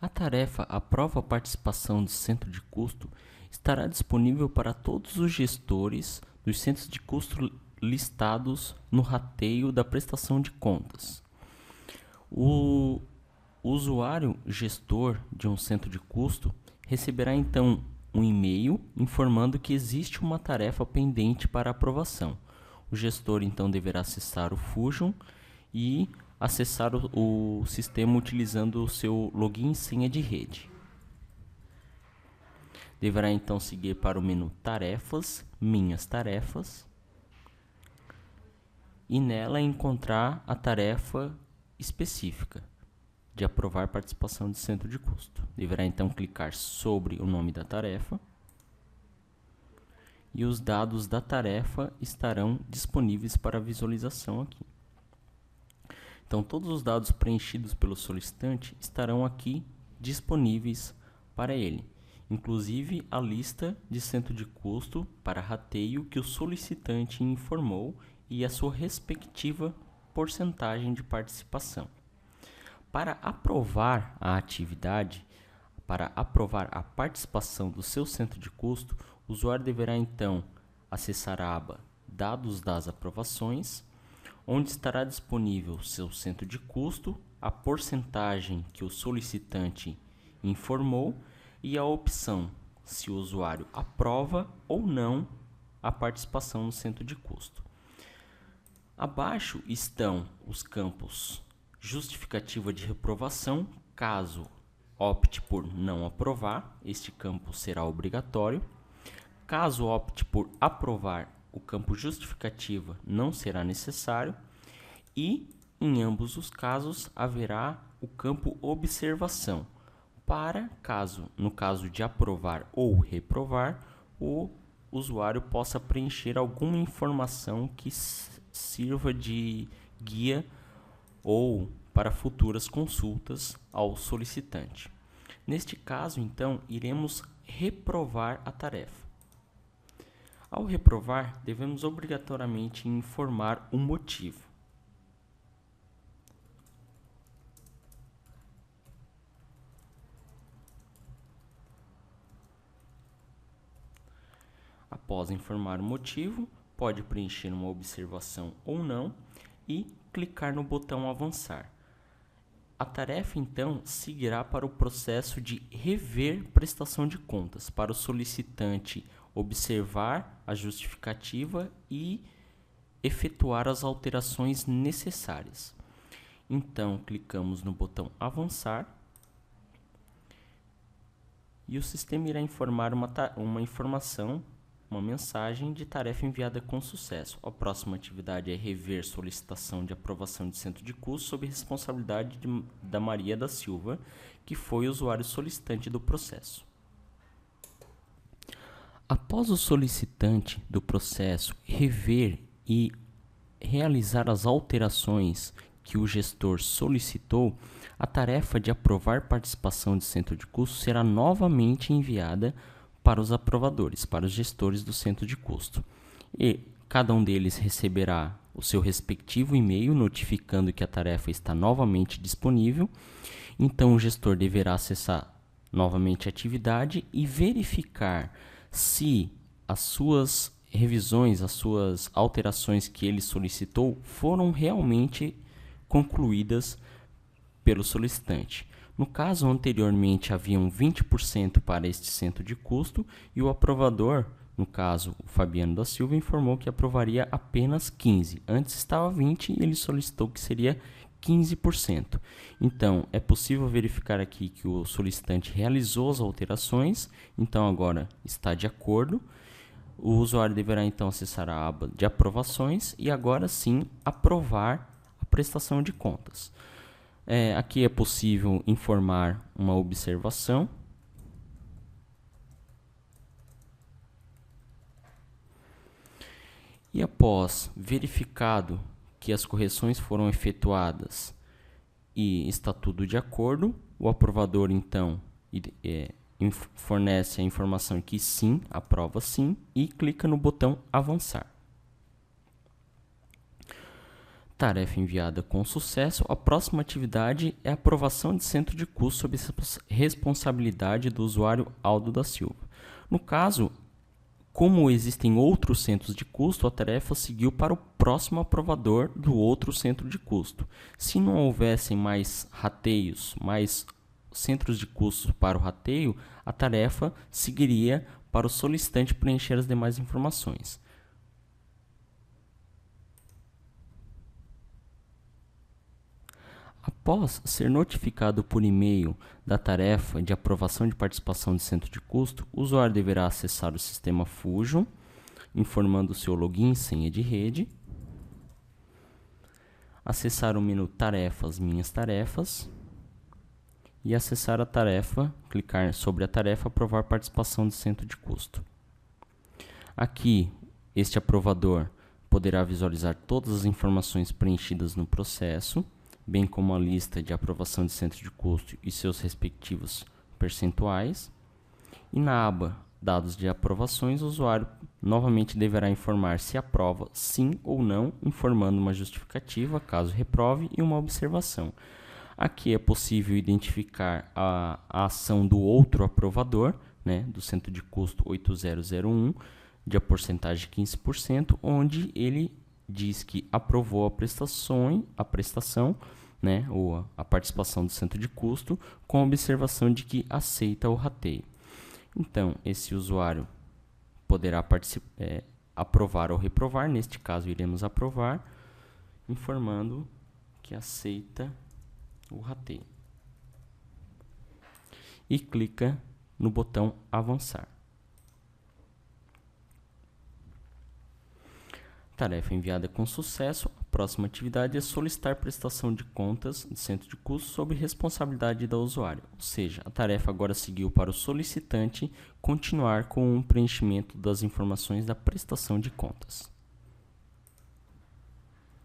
A tarefa Aprova a participação do centro de custo estará disponível para todos os gestores dos centros de custo listados no rateio da prestação de contas. O usuário gestor de um centro de custo receberá então um e-mail informando que existe uma tarefa pendente para aprovação. O gestor então deverá acessar o Fusion e acessar o sistema utilizando o seu login e senha de rede. Deverá então seguir para o menu Tarefas, Minhas Tarefas, e nela encontrar a tarefa específica de aprovar participação de centro de custo. Deverá então clicar sobre o nome da tarefa e os dados da tarefa estarão disponíveis para visualização aqui. Então, todos os dados preenchidos pelo solicitante estarão aqui disponíveis para ele, inclusive a lista de centro de custo para rateio que o solicitante informou e a sua respectiva porcentagem de participação. Para aprovar a atividade, para aprovar a participação do seu centro de custo, o usuário deverá então acessar a aba Dados das aprovações, onde estará disponível seu centro de custo, a porcentagem que o solicitante informou e a opção se o usuário aprova ou não a participação no centro de custo. Abaixo estão os campos justificativa de reprovação, caso opte por não aprovar, este campo será obrigatório. Caso opte por aprovar, o campo justificativa não será necessário e, em ambos os casos, haverá o campo observação, para caso, no caso de aprovar ou reprovar, o usuário possa preencher alguma informação que sirva de guia ou para futuras consultas ao solicitante. Neste caso, então, iremos reprovar a tarefa. Ao reprovar, devemos obrigatoriamente informar o motivo. Após informar o motivo, pode preencher uma observação ou não e clicar no botão Avançar. A tarefa, então, seguirá para o processo de rever prestação de contas, para o solicitante observar a justificativa e efetuar as alterações necessárias. Então, clicamos no botão Avançar e o sistema irá informar uma informação, uma mensagem de tarefa enviada com sucesso. A próxima atividade é rever solicitação de aprovação de centro de custo sob responsabilidade da Maria da Silva, que foi o usuário solicitante do processo. Após o solicitante do processo rever e realizar as alterações que o gestor solicitou, a tarefa de aprovar participação de centro de custo será novamente enviada para os aprovadores, para os gestores do centro de custo. E cada um deles receberá o seu respectivo e-mail notificando que a tarefa está novamente disponível. Então, o gestor deverá acessar novamente a atividade e verificar se as suas revisões, as suas alterações que ele solicitou foram realmente concluídas pelo solicitante. No caso, anteriormente haviam 20% para este centro de custo e o aprovador, no caso o Fabiano da Silva, informou que aprovaria apenas 15%. Antes estava 20% e ele solicitou que seria 15%. Então, é possível verificar aqui que o solicitante realizou as alterações, então agora está de acordo. O usuário deverá então acessar a aba de aprovações e agora sim aprovar a prestação de contas. Aqui é possível informar uma observação. E após verificado que as correções foram efetuadas e está tudo de acordo, o aprovador então fornece a informação que sim, aprova sim, e clica no botão Avançar. Tarefa enviada com sucesso. A próxima atividade é a aprovação de centro de custo sob responsabilidade do usuário Aldo da Silva. No caso, como existem outros centros de custo, a tarefa seguiu para o próximo aprovador do outro centro de custo. Se não houvessem mais rateios, mais centros de custos para o rateio, a tarefa seguiria para o solicitante preencher as demais informações. Após ser notificado por e-mail da tarefa de aprovação de participação de centro de custo, o usuário deverá acessar o sistema Fusion, informando seu login e senha de rede, acessar o menu Tarefas, Minhas Tarefas, e acessar a tarefa, clicar sobre a tarefa Aprovar participação de centro de custo. Aqui, este aprovador poderá visualizar todas as informações preenchidas no processo, bem como a lista de aprovação de centro de custo e seus respectivos percentuais. E na aba Dados de aprovações, o usuário novamente deverá informar se aprova sim ou não, informando uma justificativa, caso reprove, e uma observação. Aqui é possível identificar a ação do outro aprovador, né, do centro de custo 8001, de a porcentagem de 15%, onde ele diz que aprovou a prestação, né, ou a participação do centro de custo, com a observação de que aceita o rateio. Então, esse usuário poderá aprovar ou reprovar. Neste caso, iremos aprovar, informando que aceita o rateio. E clica no botão Avançar. Tarefa enviada com sucesso. A próxima atividade é solicitar prestação de contas de centro de custo sob responsabilidade da usuário. Ou seja, a tarefa agora seguiu para o solicitante continuar com o preenchimento das informações da prestação de contas.